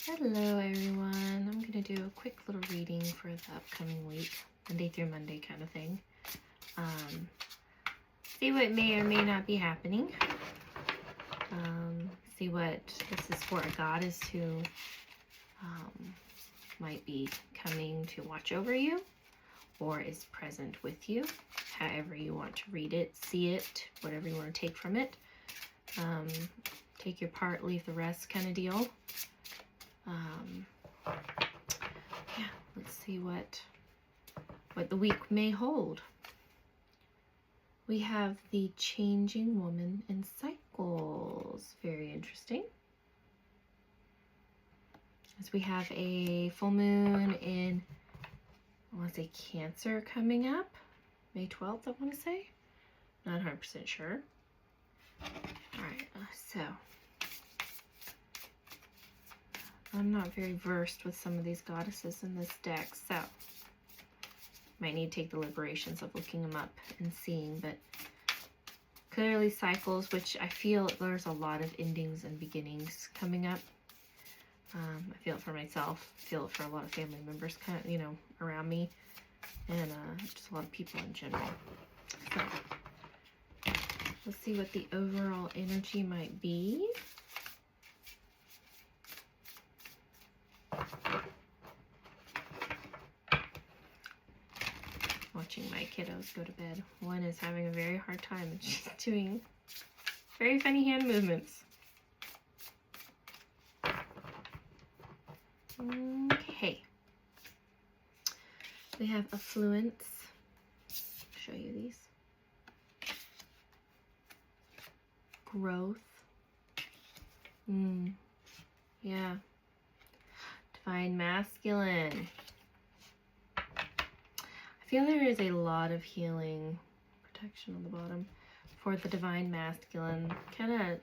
Hello everyone, I'm going to do a quick little reading for the upcoming week, Monday through Monday kind of thing. See what may or may not be happening. See what this is for a goddess who might be coming to watch over you or is present with you, however you want to read it, see it, whatever you want to take from it. Take your part, leave the rest kind of deal. Yeah, let's see what the week may hold. We have the changing woman in cycles. Very interesting. As we have a full moon in, I want to say Cancer coming up, May 12th, I want to say. Not 100% sure. All right, so I'm not very versed with some of these goddesses in this deck, so might need to take the liberations of looking them up and seeing, but clearly cycles, which I feel there's a lot of endings and beginnings coming up. I feel it for myself, feel it for a lot of family members kind of, around me, and just a lot of people in general. So let's see what the overall energy might be. Watching my kiddos go to bed. One is having a very hard time and she's doing very funny hand movements. Okay. We have affluence. Show you these. Growth. Yeah. Divine masculine. I feel there is a lot of healing, protection on the bottom, for the divine masculine, kind of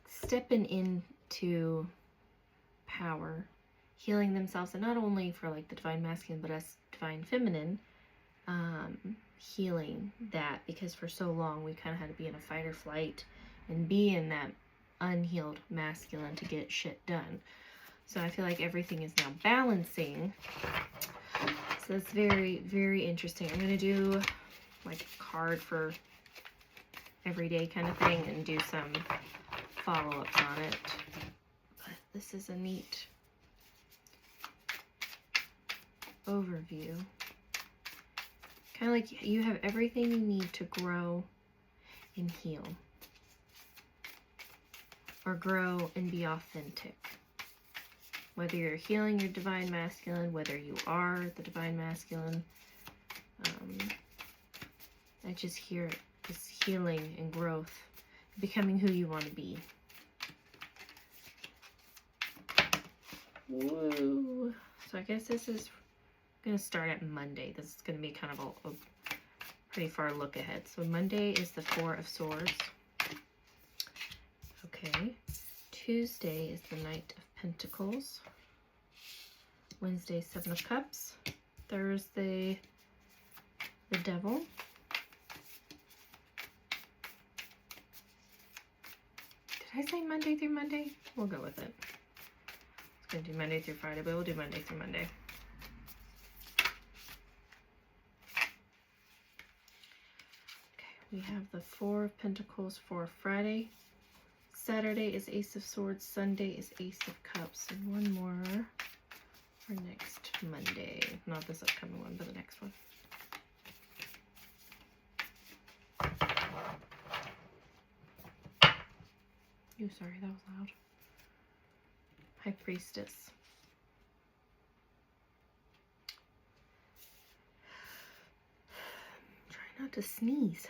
stepping into power, healing themselves, and not only for like the divine masculine, but us divine feminine, healing that, because for so long we kind of had to be in a fight or flight and be in that unhealed masculine to get shit done. So I feel like everything is now balancing. So that's very, very interesting. I'm going to do like a card for every day kind of thing and do some follow-ups on it. But this is a neat overview. Kind of like you have everything you need to grow and heal. Or grow and be authentic. Whether you're healing your divine masculine, whether you are the divine masculine, I just hear this healing and growth, becoming who you want to be. Woo! So I guess this is going to start at Monday. This is going to be kind of a pretty far look ahead. So Monday is the 4 of Swords. Okay. Tuesday is the Knight of Pentacles. Wednesday, 7 of Cups. Thursday, the Devil. Did I say Monday through Monday? We'll go with it. It's going to do Monday through Friday, but we'll do Monday through Monday. Okay, we have the 4 of Pentacles for Friday. Saturday is Ace of Swords. Sunday is Ace of Cups. And one more for next Monday. Not this upcoming one, but the next one. Oh, sorry, that was loud. High Priestess. Try not to sneeze.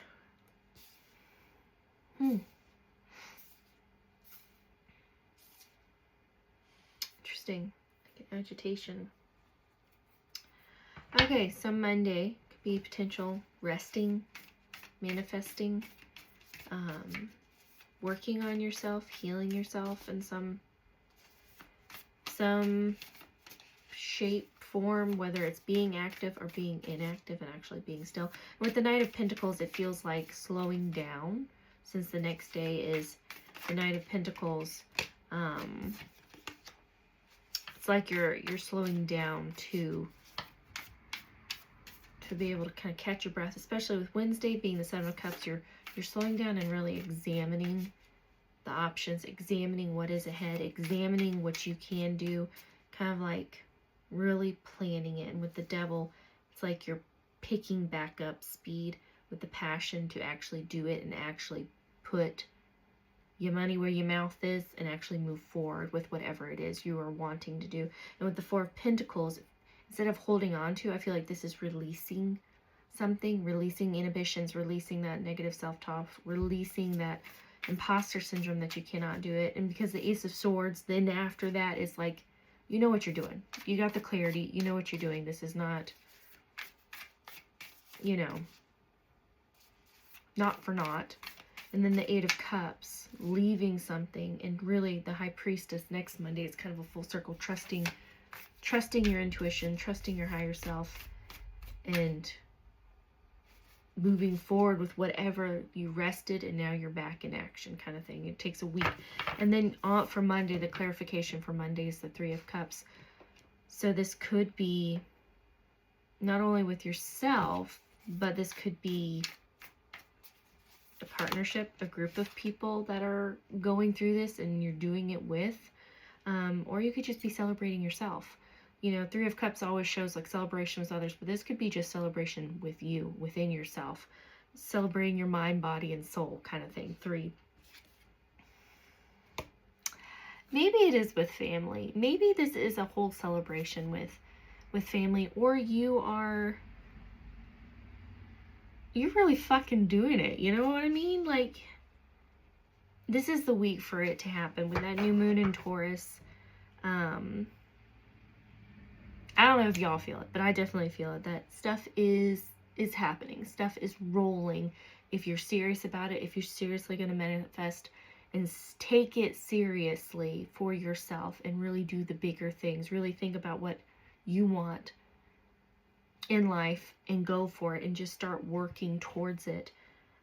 Interesting. Agitation. Okay, so Monday could be potential resting, manifesting, working on yourself, healing yourself in some shape, form, whether it's being active or being inactive and actually being still. With the Knight of Pentacles, it feels like slowing down, since the next day is the Knight of Pentacles, It's like you're slowing down to be able to kind of catch your breath, especially with Wednesday being the Seven of Cups. You're slowing down and really examining the options, examining what is ahead, examining what you can do, kind of like really planning it. And with the Devil, it's like you're picking back up speed with the passion to actually do it and actually put your money where your mouth is and actually move forward with whatever it is you are wanting to do. And with the Four of Pentacles, instead of holding on to, I feel like this is releasing something, releasing inhibitions, releasing that negative self-talk, releasing that imposter syndrome that you cannot do it. And because the Ace of Swords, then after that is like, you know what you're doing. You got the clarity. You know what you're doing. This is not, you know, not for naught. And then the Eight of Cups, leaving something. And really the High Priestess next Monday, it's kind of a full circle, trusting your intuition, trusting your higher self, and moving forward with whatever you rested and now you're back in action kind of thing. It takes a week. And then for Monday, the clarification for Monday is the Three of Cups. So this could be not only with yourself, but this could be a partnership, a group of people that are going through this and you're doing it with. Or you could just be celebrating yourself. You know, Three of Cups always shows like celebration with others, but this could be just celebration with you, within yourself. Celebrating your mind, body, and soul kind of thing. 3. Maybe it is with family. Maybe this is a whole celebration with family, or you're really fucking doing it. You know what I mean? Like, this is the week for it to happen with that new moon in Taurus. I don't know if y'all feel it, but I definitely feel it. That stuff is happening. Stuff is rolling. If you're serious about it, if you're seriously going to manifest and take it seriously for yourself and really do the bigger things, really think about what you want in life and go for it and just start working towards it.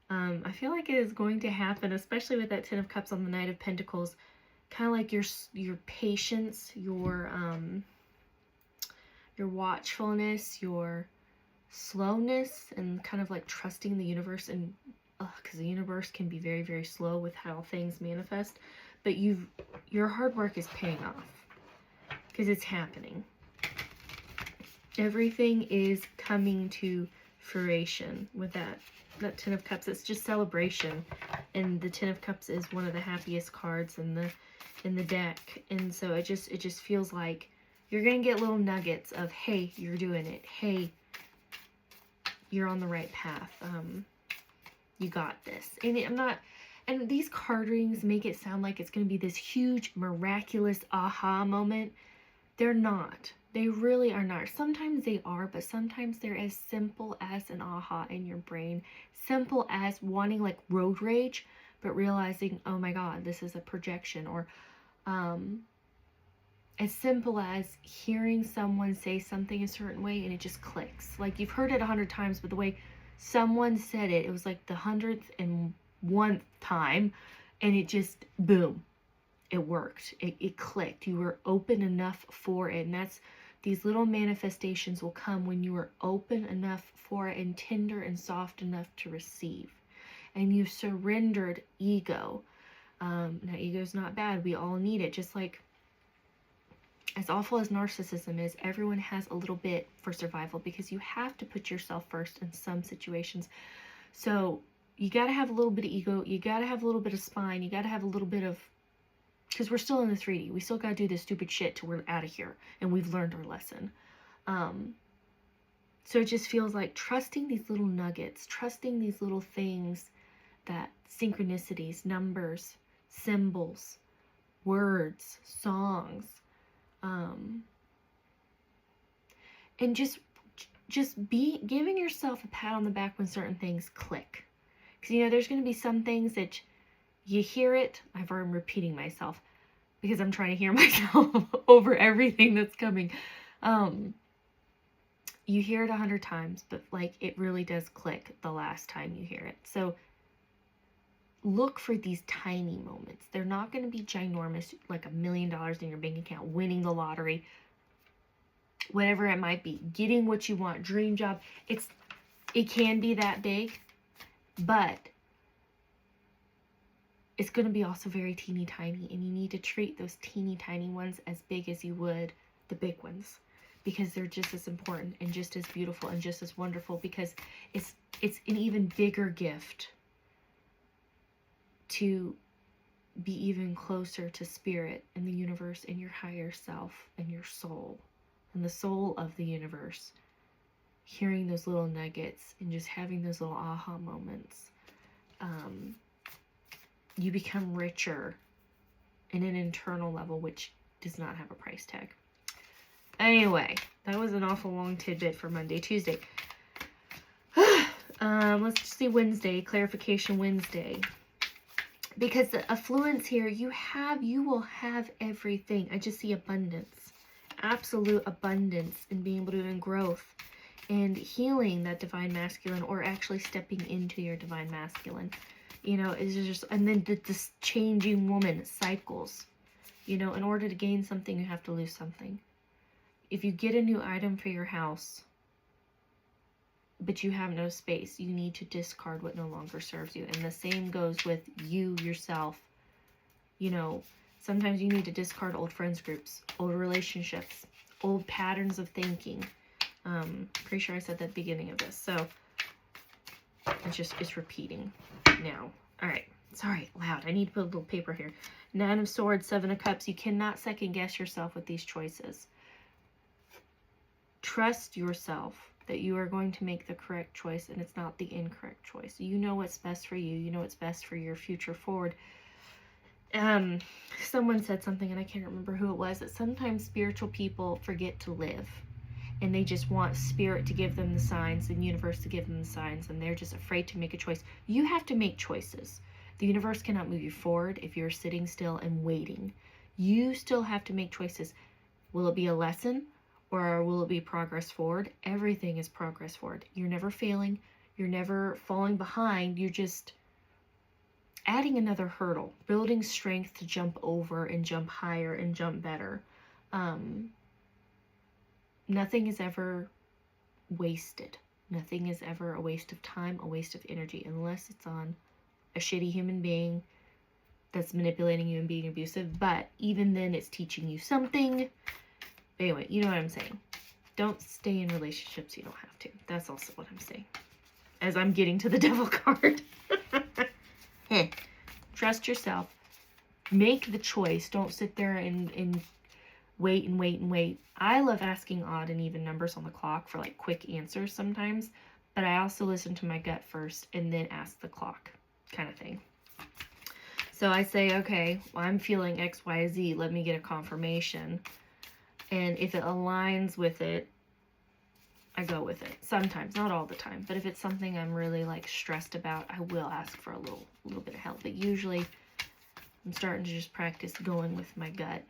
I feel like it is going to happen, especially with that Ten of Cups on the Knight of Pentacles. Kind of like your patience, your watchfulness, your slowness, and kind of like trusting the universe. And because the universe can be very, very slow with how things manifest, but your hard work is paying off because it's happening. Everything is coming to fruition with that Ten of Cups. It's just celebration, and the Ten of Cups is one of the happiest cards in the deck. And so it just feels like you're going to get little nuggets of, hey, you're doing it. Hey, you're on the right path. You got this. And these card readings make it sound like it's going to be this huge, miraculous aha moment. They're not. They really are not. Sometimes they are, but sometimes they're as simple as an aha in your brain. Simple as wanting like road rage, but realizing, oh my God, this is a projection. Or as simple as hearing someone say something a certain way and it just clicks. Like you've heard it 100 times, but the way someone said it, it was like the 101th time, and it just, boom, it worked. It clicked. You were open enough for it. And these little manifestations will come when you are open enough for it and tender and soft enough to receive. And you surrendered ego. Now, ego's not bad. We all need it. Just like, as awful as narcissism is, everyone has a little bit for survival because you have to put yourself first in some situations. So you got to have a little bit of ego. You got to have a little bit of spine. You got to have a little bit of, because we're still in the 3D. We still got to do this stupid shit till we're out of here and we've learned our lesson. So it just feels like trusting these little nuggets, trusting these little things, that synchronicities, numbers, symbols, words, songs, and just be giving yourself a pat on the back when certain things click. Because, you know, there's going to be some things that you hear it. I'm repeating myself because I'm trying to hear myself over everything that's coming. You hear it 100 times, but like it really does click the last time you hear it. So look for these tiny moments. They're not going to be ginormous, like $1 million in your bank account, winning the lottery, whatever it might be, getting what you want, dream job. It can be that big, but it's going to be also very teeny tiny, and you need to treat those teeny tiny ones as big as you would the big ones, because they're just as important and just as beautiful and just as wonderful, because it's an even bigger gift to be even closer to spirit and the universe and your higher self and your soul and the soul of the universe. Hearing those little nuggets and just having those little aha moments. You become richer in an internal level, which does not have a price tag. Anyway, that was an awful long tidbit for Monday. Tuesday. Let's just see Wednesday, clarification Wednesday. Because the affluence here, you will have everything. I just see abundance, absolute abundance in being able to do in growth and healing that divine masculine, or actually stepping into your divine masculine. You know, it's just, and then this changing woman cycles. You know, in order to gain something, you have to lose something. If you get a new item for your house, but you have no space, you need to discard what no longer serves you. And the same goes with you yourself. You know, sometimes you need to discard old friends groups, old relationships, old patterns of thinking. Pretty sure I said that at the beginning of this. So it's repeating now. All right. Sorry, loud. I need to put a little paper here. 9 of Swords, 7 of Cups. You cannot second guess yourself with these choices. Trust yourself that you are going to make the correct choice, and it's not the incorrect choice. You know what's best for you. You know what's best for your future forward. Someone said something, and I can't remember who it was, that sometimes spiritual people forget to live, and they just want spirit to give them the signs, and universe to give them the signs, and they're just afraid to make a choice. You have to make choices. The universe cannot move you forward if you're sitting still and waiting. You still have to make choices. Will it be a lesson? Or will it be progress forward? Everything is progress forward. You're never failing. You're never falling behind. You're just adding another hurdle, building strength to jump over and jump higher and jump better. Nothing is ever wasted. Nothing is ever a waste of time, a waste of energy, unless it's on a shitty human being that's manipulating you and being abusive. But even then, it's teaching you something. Anyway, you know what I'm saying. Don't stay in relationships you don't have to. That's also what I'm saying. As I'm getting to the devil card. Trust yourself. Make the choice. Don't sit there and wait and wait and wait. I love asking odd and even numbers on the clock for like quick answers sometimes. But I also listen to my gut first and then ask the clock kind of thing. So I say, okay, well, I'm feeling X, Y, Z. Let me get a confirmation. And if it aligns with it, I go with it. Sometimes, not all the time. But if it's something I'm really like stressed about, I will ask for a little bit of help. But usually I'm starting to just practice going with my gut.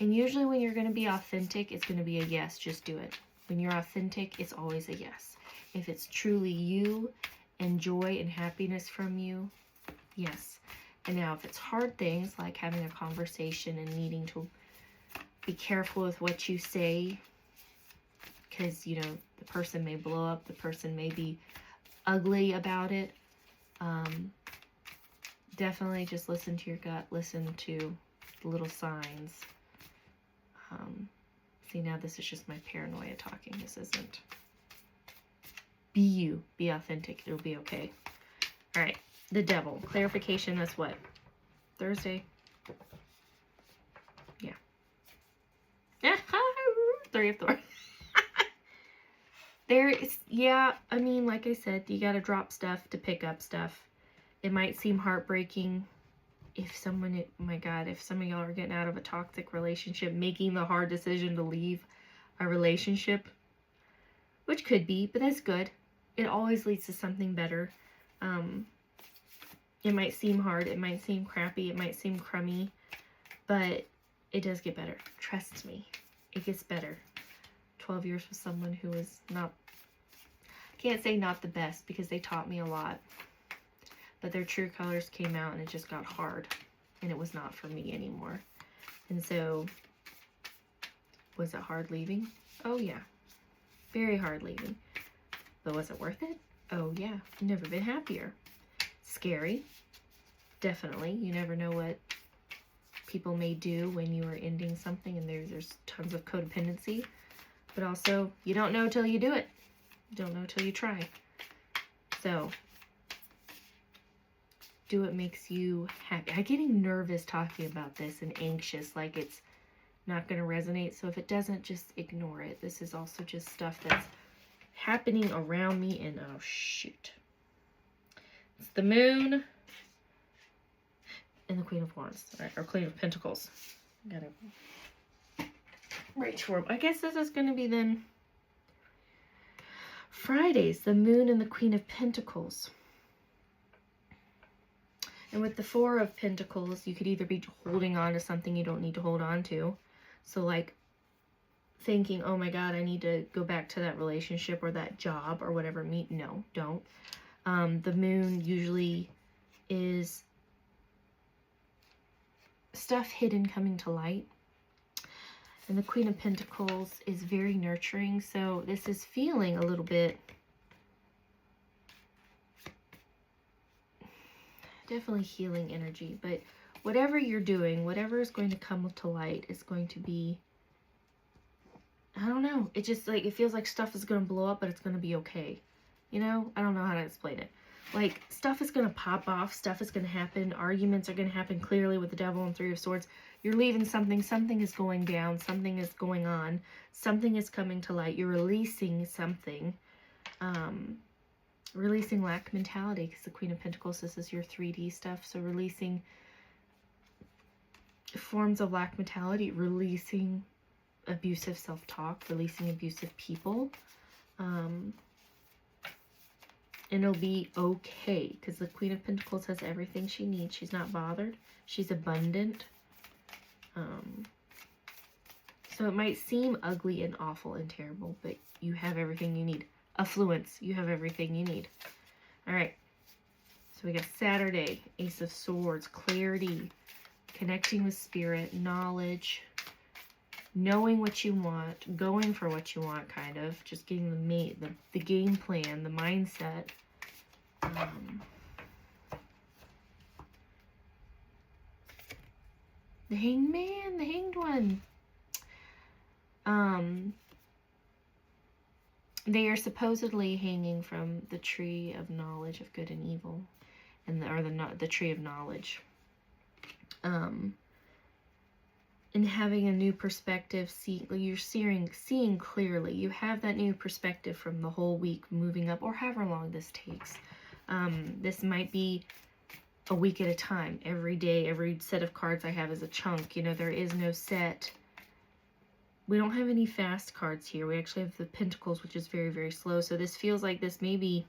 And usually when you're going to be authentic, it's going to be a yes. Just do it. When you're authentic, it's always a yes. If it's truly you and joy and happiness from you, yes. And now if it's hard things like having a conversation and needing to be careful with what you say, because, you know, the person may blow up, the person may be ugly about it. Definitely just listen to your gut, listen to the little signs. See, now this is just my paranoia talking. This isn't. Be you, be authentic, it'll be okay. All right, the devil. Clarification, that's what? Thursday? Yeah. 3 of Thorns. There is, yeah, I mean, like I said, you got to drop stuff to pick up stuff. It might seem heartbreaking if someone, oh my God, if some of y'all are getting out of a toxic relationship, making the hard decision to leave a relationship, which could be, but that's good. It always leads to something better. It might seem hard, it might seem crappy, it might seem crummy, but it does get better. Trust me, it gets better. 12 years with someone who is not, can't say not the best, because they taught me a lot. but their true colors came out and it just got hard, and it was not for me anymore. And so, was it hard leaving? Oh yeah, very hard leaving. But was it worth it? Oh yeah, never been happier. Scary, definitely. You never know what people may do when you are ending something, and there's tons of codependency. But also, you don't know till you do it. You don't know till you try. So, do what makes you happy. I'm getting nervous talking about this and anxious, like it's not going to resonate. So if it doesn't, just ignore it. This is also just stuff that's happening around me, and oh shoot. It's the Moon and the Queen of Wands, or Queen of Pentacles. Gotta reach for them. I guess this is going to be then Fridays, the Moon and the Queen of Pentacles. And with the Four of Pentacles, you could either be holding on to something you don't need to hold on to. So like thinking, oh my God, I need to go back to that relationship or that job or whatever. No, don't. The Moon usually is stuff hidden coming to light. And the Queen of Pentacles is very nurturing. So this is feeling a little bit, definitely healing energy. But whatever you're doing, whatever is going to come to light is going to be, I don't know. It just like, it feels like stuff is going to blow up, but it's going to be okay. You know, I don't know how to explain it. Like, stuff is going to pop off. Stuff is going to happen. Arguments are going to happen clearly with the Devil and Three of Swords. You're leaving something. Something is going down. Something is going on. Something is coming to light. You're releasing something. Releasing lack mentality, because the Queen of Pentacles, this is your 3D stuff. So releasing forms of lack mentality. Releasing abusive self-talk. Releasing abusive people. And it'll be okay, because the Queen of Pentacles has everything she needs. She's not bothered. She's abundant. So it might seem ugly and awful and terrible, but you have everything you need. Affluence, you have everything you need. All right. So we got Saturday, Ace of Swords, clarity, connecting with spirit, knowledge, knowing what you want, going for what you want, kind of. Just getting the game plan, the mindset. The Hangman, the Hanged One. They are supposedly hanging from the tree of knowledge of good and evil, and the tree of knowledge. And having a new perspective, you're seeing clearly. You have that new perspective from the whole week moving up, or however long this takes. This might be a week at a time. Every day, every set of cards I have is a chunk. You know, there is no set. We don't have any fast cards here. We actually have the Pentacles, which is very, very slow. So this feels like this may be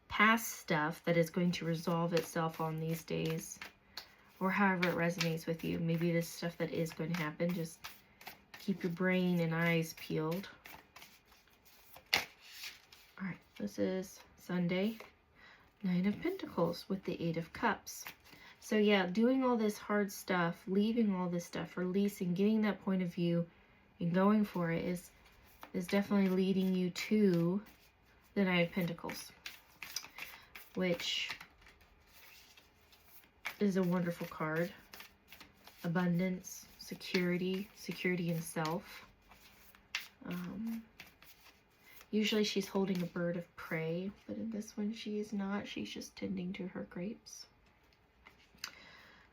past stuff that is going to resolve itself on these days, or however it resonates with you. Maybe this stuff that is going to happen. Just keep your brain and eyes peeled. All right, this is Sunday, Nine of Pentacles with the Eight of Cups. So yeah, doing all this hard stuff, leaving all this stuff, releasing, getting that point of view, and going for it is definitely leading you to the Nine of Pentacles, which is a wonderful card. Abundance, security in self. Usually she's holding a bird of prey, but in this one she is not. She's just tending to her grapes.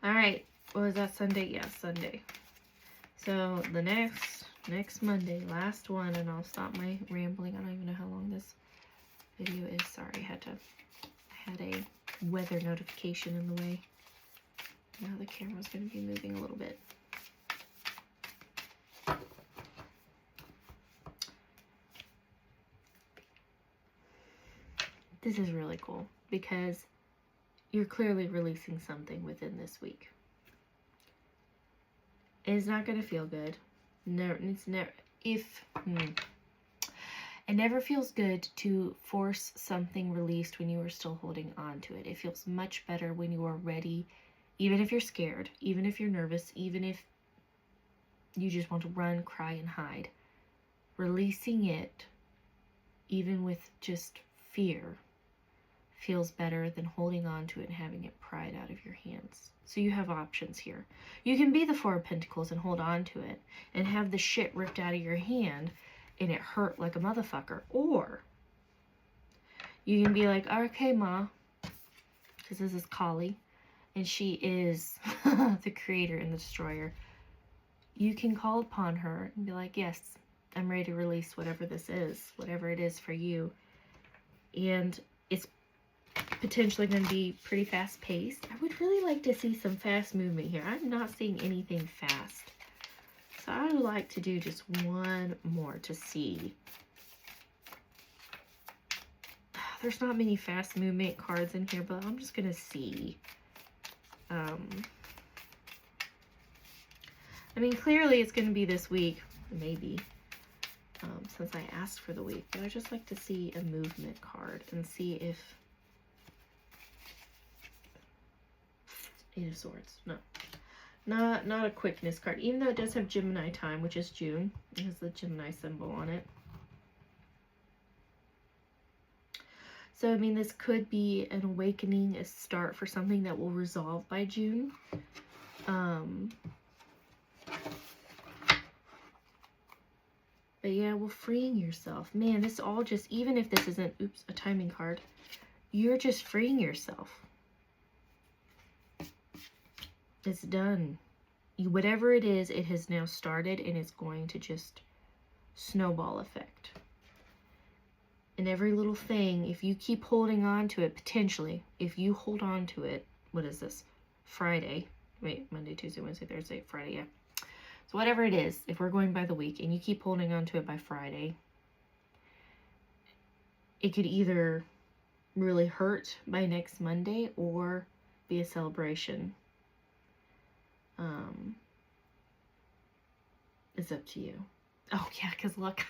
All right, what was that, Sunday? Yeah, Sunday. So the next Monday, last one, and I'll stop my rambling. I don't even know how long this video is. Sorry, I had a weather notification in the way. Now the camera's going to be moving a little bit. This is really cool because you're clearly releasing something within this week. It's not going to feel good. Never, it's never, It never feels good to force something released when you are still holding on to it. It feels much better when you are ready, even if you're scared, even if you're nervous, even if you just want to run, cry, and hide. Releasing it, even with just fear, feels better than holding on to it and having it pried out of your hands. So you have options here. You can be the Four of Pentacles and hold on to it and have the shit ripped out of your hand and it hurt like a motherfucker. Or you can be like, okay, Ma, because this is Kali, and she is the creator and the destroyer. You can call upon her and be like, yes, I'm ready to release whatever this is, whatever it is for you. And it's potentially going to be pretty fast paced. I would really like to see some fast movement here. I'm not seeing anything fast. So I would like to do just one more to see. There's not many fast movement cards in here, but I'm just going to see. I mean, clearly it's going to be this week, maybe, since I asked for the week. But I'd just like to see a movement card and see if... Eight of Swords. No. Not a quickness card. Even though it does have Gemini time, which is June. It has the Gemini symbol on it. So, I mean, this could be an awakening, a start for something that will resolve by June. But yeah, well, freeing yourself. Man, this all just, even if this isn't, oops, a timing card, you're just freeing yourself. It's done. Whatever it is, it has now started and it's going to just snowball effect. And every little thing, if you keep holding on to it, potentially, if you hold on to it, what is this? Friday. Wait, Monday, Tuesday, Wednesday, Thursday, Friday, yeah. So whatever it is, if we're going by the week and you keep holding on to it by Friday, it could either really hurt by next Monday or be a celebration. It's up to you. Oh yeah, because look,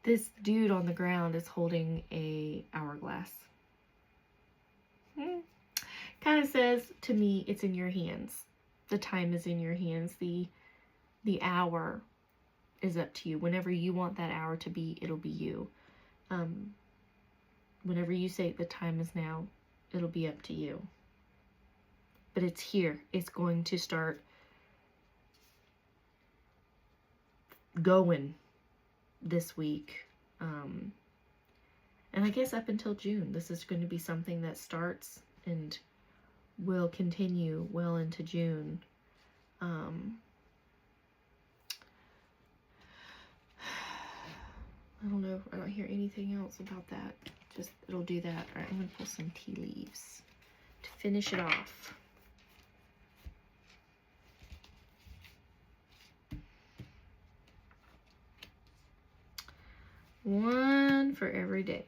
this dude on the ground is holding a hourglass. Kind of says to me, it's in your hands. The time is in your hands. The hour is up to you. Whenever you want that hour to be, it'll be you. Whenever you say the time is now, it'll be up to you. But it's here. It's going to start going this week. And I guess up until June, this is going to be something that starts and will continue well into June. I don't know. I don't hear anything else about that. Just, it'll do that. All right, I'm going to pull some tea leaves to finish it off. One for every day.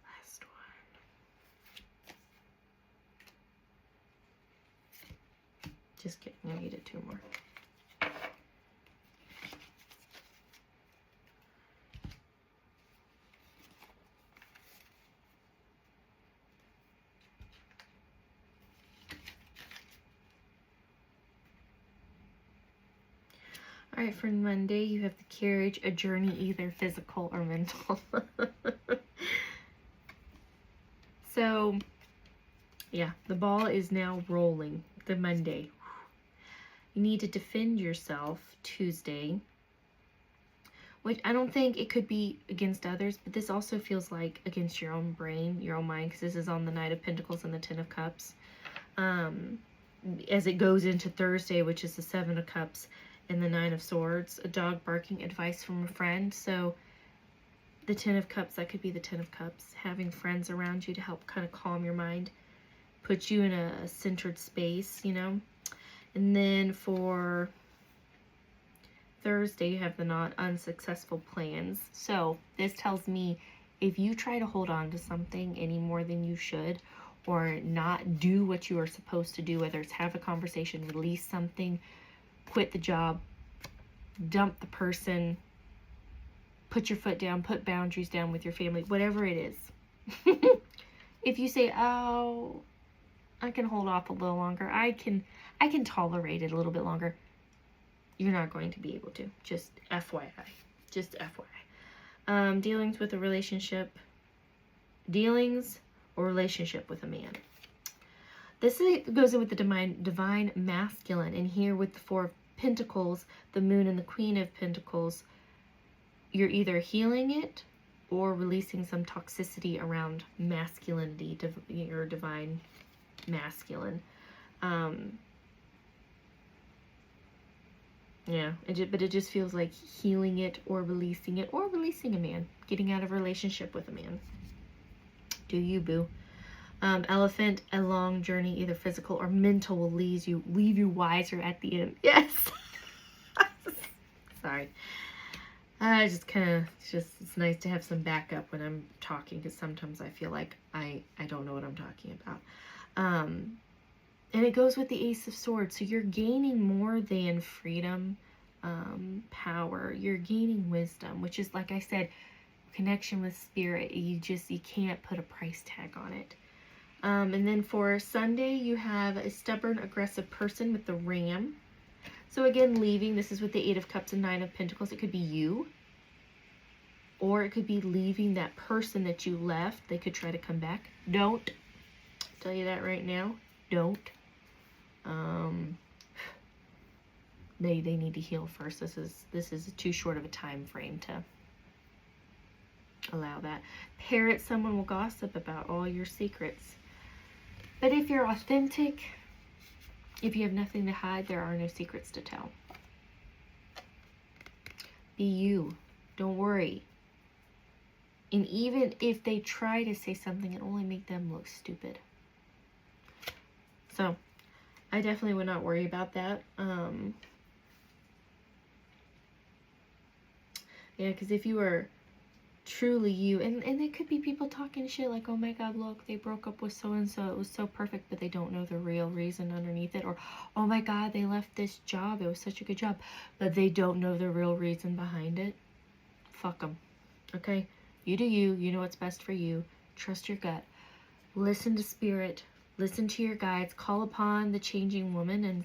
Last one. Just kidding, I needed two more. All right, for Monday, you have the carriage, a journey, either physical or mental. So, yeah, the ball is now rolling. The Monday. You need to defend yourself Tuesday, which I don't think it could be against others, but this also feels like against your own brain, your own mind, because this is on the Knight of Pentacles and the Ten of Cups. As it goes into Thursday, which is the Seven of Cups, and the Nine of Swords, a dog barking, advice from a friend. So the Ten of Cups, that could be the Ten of Cups, having friends around you to help kind of calm your mind, put you in a centered space, you know. And then for Thursday, you have the not unsuccessful plans. So this tells me if you try to hold on to something any more than you should, or not do what you are supposed to do, whether it's have a conversation, release something, quit the job, dump the person, put your foot down, put boundaries down with your family, whatever it is. If you say, oh, I can hold off a little longer, I can tolerate it a little bit longer, you're not going to be able to. Just FYI. Just FYI. Dealings with a relationship. Dealings or relationship with a man. This goes in with the divine masculine. And here with the Four of Pentacles, the Moon and the Queen of Pentacles, you're either healing it or releasing some toxicity around masculinity, your divine masculine. Yeah, but it just feels like healing it or releasing a man, getting out of a relationship with a man. Do you, boo? Elephant, a long journey, either physical or mental, will leave you wiser at the end. Yes. Sorry. I just kind of, it's nice to have some backup when I'm talking, because sometimes I feel like I don't know what I'm talking about. And it goes with the Ace of Swords. So you're gaining more than freedom, power. You're gaining wisdom, which is, like I said, connection with spirit. You can't put a price tag on it. And then for Sunday, you have a stubborn, aggressive person with the Ram. So again, leaving. This is with the Eight of Cups and Nine of Pentacles. It could be you. Or it could be leaving that person that you left. They could try to come back. Don't. I'll tell you that right now. Don't. They need to heal first. This is too short of a time frame to allow that. Parrot, someone will gossip about all your secrets. But if you're authentic, if you have nothing to hide, there are no secrets to tell. Be you. Don't worry. And even if they try to say something, it only make them look stupid. So, I definitely would not worry about that. Yeah, because if you are truly you, and there could be people talking shit like, oh my god, look, they broke up with so-and-so, it was so perfect, but they don't know the real reason underneath it. Or, oh my god, they left this job, it was such a good job, but they don't know the real reason behind it. Fuck them. Okay? You do you. You know what's best for you. Trust your gut. Listen to spirit. Listen to your guides. Call upon the changing woman. And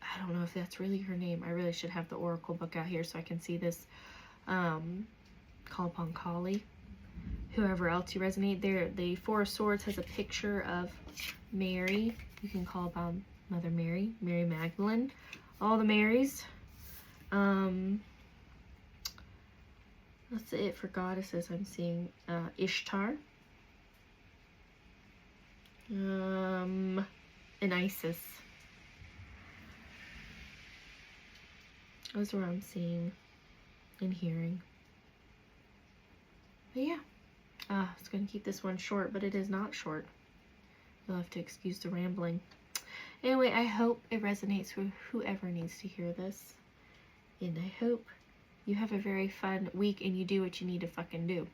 I don't know if that's really her name. I really should have the oracle book out here so I can see this. Call upon Kali. Whoever else you resonate there. The Four of Swords has a picture of Mary. You can call upon Mother Mary. Mary Magdalene. All the Marys. That's it for goddesses. I'm seeing Ishtar. And Isis. Those are what I'm seeing and hearing. But yeah. I was going to keep this one short, but it is not short. You'll have to excuse the rambling. Anyway, I hope it resonates with whoever needs to hear this. And I hope you have a very fun week and you do what you need to fucking do.